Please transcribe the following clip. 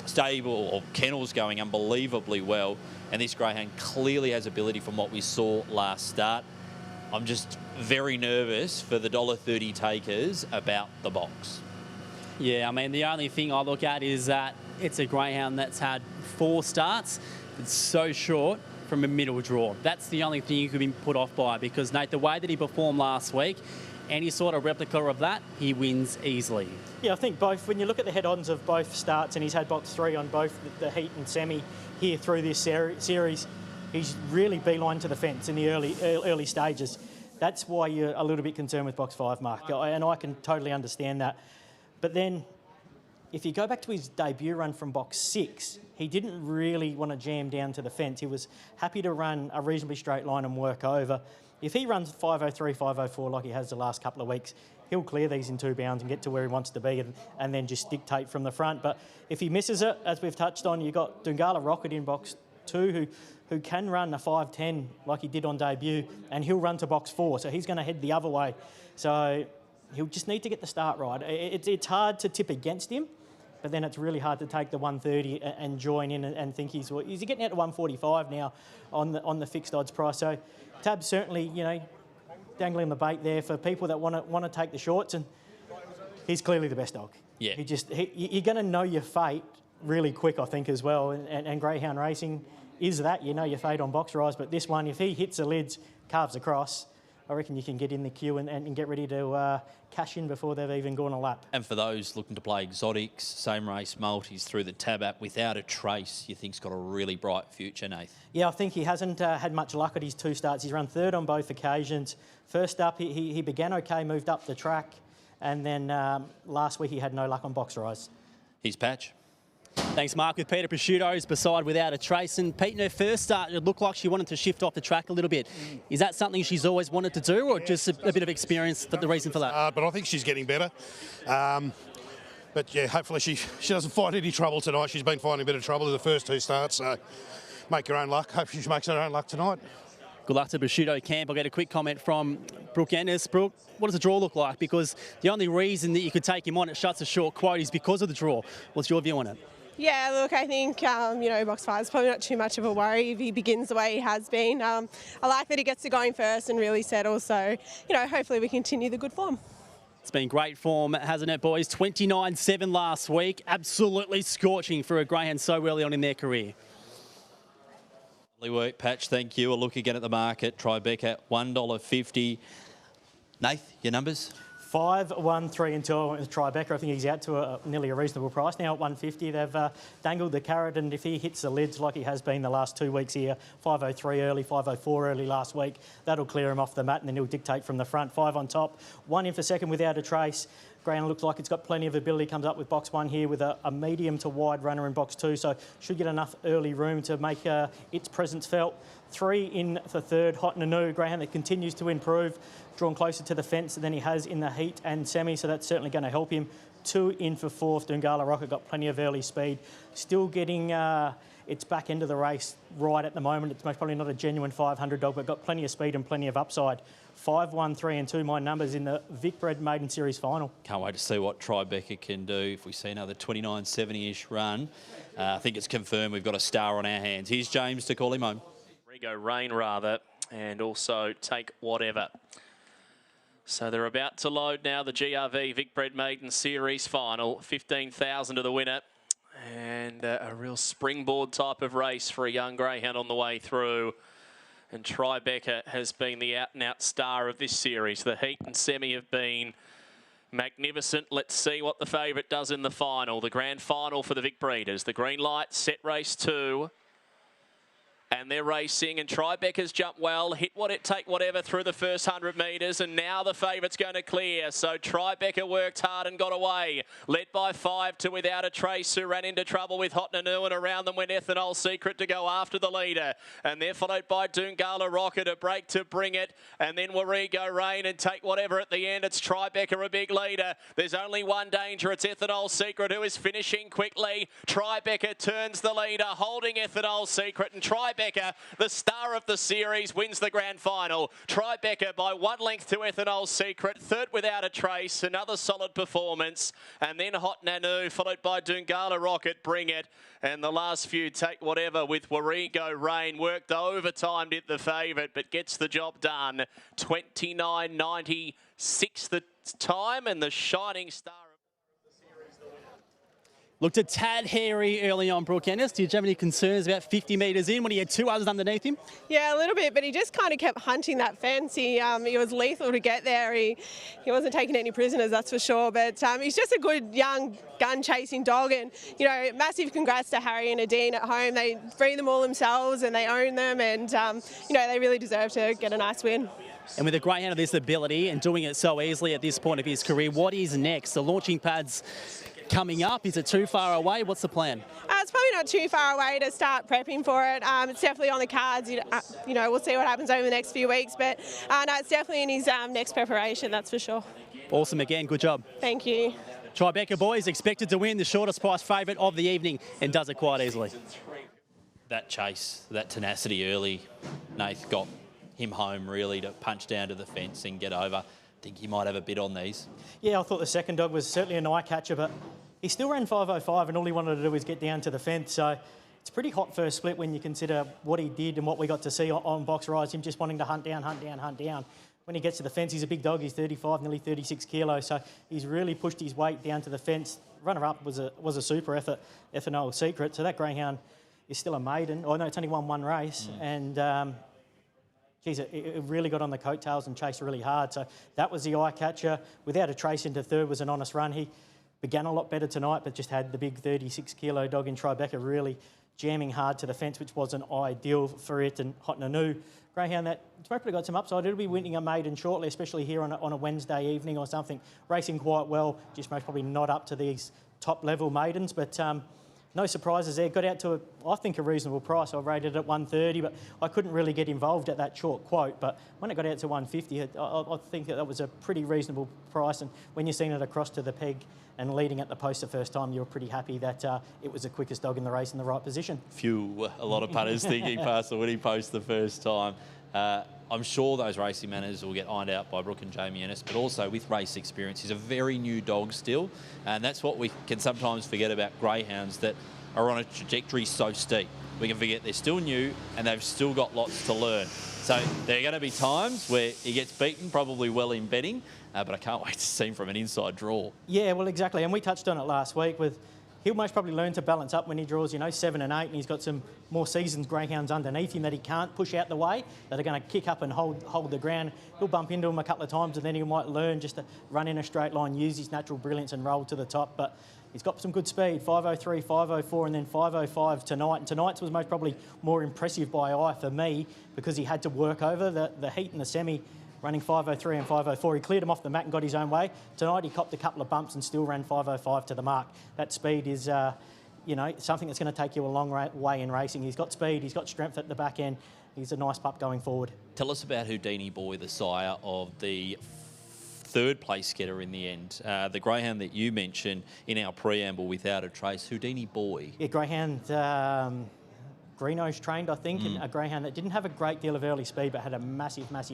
Stable or kennels going unbelievably well, and this greyhound clearly has ability from what we saw last start. I'm just very nervous for the $1.30 takers about the box. Yeah, I mean, the only thing I look at is that it's a greyhound that's had 4 starts. It's so short from a middle draw. That's the only thing you could be put off by, because, Nate, the way that he performed last week, any sort of replica of that, he wins easily. Yeah, I think both, when you look at the head-ons of both starts, and he's had box 3 on both the heat and semi here through this series, he's really beeline to the fence in the early stages. That's why you're a little bit concerned with box 5, Mark, and I can totally understand that. But then, if you go back to his debut run from box 6, he didn't really want to jam down to the fence. He was happy to run a reasonably straight line and work over. If he runs 503, 504 like he has the last couple of weeks, he'll clear these in 2 bounds and get to where he wants to be, and then just dictate from the front. But if he misses it, as we've touched on, you've got Dungala Rocket in box 2 who can run a 510 like he did on debut, and he'll run to box 4, so he's going to head the other way. So he'll just need to get the start right. It's hard to tip against him, but then it's really hard to take the 130 and join in and think he's getting out to 145 now on the fixed odds price. So Tab's certainly, dangling the bait there for people that want to take the shorts, and he's clearly the best dog. Yeah. You're going to know your fate really quick, I think, as well. And greyhound racing is that, your fate on box rise. But this one, if he hits the lids, carves across, I reckon you can get in the queue and get ready to cash in before they've even gone a lap. And for those looking to play exotics, same race multis through the Tab app, Without a Trace, you think's got a really bright future, Nath? Yeah, I think he hasn't had much luck at his 2 starts. He's run 3rd on both occasions. First up, he began okay, moved up the track, and then last week he had no luck on box rise. Here's Patch. Thanks, Mark. With Peter Prosciutto's beside Without a Trace. And Pete, in her first start, it looked like she wanted to shift off the track a little bit. Is that something she's always wanted to do, or just a bit of experience, the reason for that? But I think she's getting better. But yeah, hopefully she doesn't find any trouble tonight. She's been finding a bit of trouble in the first 2 starts, so make her own luck. Hope she makes her own luck tonight. Good luck to Prosciutto camp. I'll get a quick comment from Brooke Ennis. Brooke, what does the draw look like? Because the only reason that you could take him on at Shuts a Short quote is because of the draw. What's your view on it? Yeah, look, I think, box 5 is probably not too much of a worry if he begins the way he has been. I like that he gets to going first and really settle, so, hopefully we continue the good form. It's been great form, hasn't it, boys? 29-7 last week. Absolutely scorching for a greyhound so early on in their career. Lovely work, Patch. Thank you. A look again at the market. Tribeca, $1.50. Nath, your numbers? 5, 1, 3 and 2. I went with Tribeca. I think he's out to nearly a reasonable price now at 150. They've dangled the carrot, and if he hits the lids like he has been the last 2 weeks here, 503 early, 504 early last week, that'll clear him off the mat, and then he'll dictate from the front. 5 on top, 1 in for second Without a Trace. Greyhound looks like it's got plenty of ability. Comes up with box 1 here with a medium to wide runner in box 2, so should get enough early room to make its presence felt. 3 in for third, Hot Nanu, greyhound that continues to improve, drawn closer to the fence than he has in the heat and semi, so that's certainly going to help him. 2 in for fourth, Dungala Rocket got plenty of early speed, still getting its back end of the race right at the moment. It's most probably not a genuine 500 dog, but got plenty of speed and plenty of upside. 5, 1, 3 and 2, my numbers in the Vic Bred Maiden Series final. Can't wait to see what Tribeca can do. If we see another 29-70-ish run, I think it's confirmed we've got a star on our hands. Here's James to call him home. Rigo Rain, rather, and also Take Whatever. So they're about to load now the GRV Vic Bred Maiden Series final. 15,000 to the winner. And a real springboard type of race for a young greyhound on the way through. And Tribeca has been the out-and-out star of this series. The heat and semi have been magnificent. Let's see what the favourite does in the final. The grand final for the Vic Breeders. The green light, set race 2. And they're racing, and Tribeca's jumped well, take whatever through the first 100 metres, and now the favourite's going to clear. So Tribeca worked hard and got away. Led by 5 to Without a Trace, who ran into trouble with Hot Nanu, and around them went Ethanol Secret to go after the leader. And they're followed by Dungala Rocket, a break to bring it, and then Warrego Rain and Take Whatever at the end. It's Tribeca, a big leader. There's only one danger. It's Ethanol Secret, who is finishing quickly. Tribeca turns the leader, holding Ethanol Secret, and Tribeca Tribeca, the star of the series, wins the grand final. Tribeca by 1 length to Ethanol Secret. Third Without a Trace, another solid performance. And then Hot Nanu, followed by Dungala Rocket, Bring It. And the last few, Take Whatever with Warrego Rain. Worked overtime, did the favourite, but gets the job done. 29.96 the time, and the shining star. Looked a tad hairy early on, Brooke Ennis. Did you have any concerns about 50 metres in when he had 2 others underneath him? Yeah, a little bit, but he just kind of kept hunting that fence. He was lethal to get there. He wasn't taking any prisoners, that's for sure. But he's just a good young gun-chasing dog. And, you know, massive congrats to Harry and Adine at home. They breed them all themselves and they own them. And, you know, they really deserve to get a nice win. And with a greyhound of this ability and doing it so easily at this point of his career, what is next? The launching pad's coming up. Is it too far away? What's the plan? It's probably not too far away to start prepping for it. It's definitely on the cards. You know, we'll see what happens over the next few weeks. But no, it's definitely in his next preparation, that's for sure. Awesome again. Good job. Thank you. Tribeca boys expected to win, the shortest price favourite of the evening, and does it quite easily. That chase, that tenacity early, Nath got him home really to punch down to the fence and get over. I think he might have a bit on these. Yeah, I thought the second dog was certainly an eye catcher, but he still ran 5.05 and all he wanted to do was get down to the fence. So it's a pretty hot first split when you consider what he did and what we got to see on Box Rise, him just wanting to hunt down. When he gets to the fence, he's a big dog. He's 35, nearly 36 kilos. So he's really pushed his weight down to the fence. Runner-up was a super effort, Ethanol Secret. So that greyhound is still a maiden. Oh, no, it's only won 1 race. And geez, it really got on the coattails and chased really hard. So that was the eye catcher. Without a Trace into third was an honest run. He began a lot better tonight, but just had the big 36-kilo dog in Tribeca really jamming hard to the fence, which wasn't ideal for it. And Hot Nanu, greyhound that's probably got some upside. It'll be winning a maiden shortly, especially here on a Wednesday evening or something. Racing quite well, just most probably not up to these top-level maidens, but no surprises there. Got out to, I think, a reasonable price. I rated it at 130, but I couldn't really get involved at that short quote. But when it got out to 150, I think that was a pretty reasonable price. And when you've seen it across to the peg and leading at the post the first time, you were pretty happy that it was the quickest dog in the race in the right position. A lot of punters thinking past the winning post the first time. I'm sure those racing manners will get ironed out by Brooke and Jamie Ennis, but also with race experience. He's a very new dog still, and that's what we can sometimes forget about greyhounds that are on a trajectory so steep. We can forget they're still new and they've still got lots to learn. So there are going to be times where he gets beaten, probably well in betting, but I can't wait to see him from an inside draw. Yeah, well, exactly, and we touched on it last week with he'll most probably learn to balance up when he draws, 7 and 8, and he's got some more seasoned greyhounds underneath him that he can't push out the way, that are going to kick up and hold the ground. He'll bump into them a couple of times, and then he might learn just to run in a straight line, use his natural brilliance and roll to the top. But he's got some good speed, 5.03, 5.04, and then 5.05 tonight. And tonight's was most probably more impressive by eye for me because he had to work over the heat and the semi, running 5.03 and 5.04. He cleared him off the mat and got his own way. Tonight he copped a couple of bumps and still ran 5.05 to the mark. That speed is, something that's going to take you a long way in racing. He's got speed, he's got strength at the back end. He's a nice pup going forward. Tell us about Houdini Boy, the sire of the third place getter in the end. The greyhound that you mentioned in our preamble, Without a Trace, Houdini Boy. Yeah, greyhound, Greeno's trained, I think, and a greyhound that didn't have a great deal of early speed but had a massive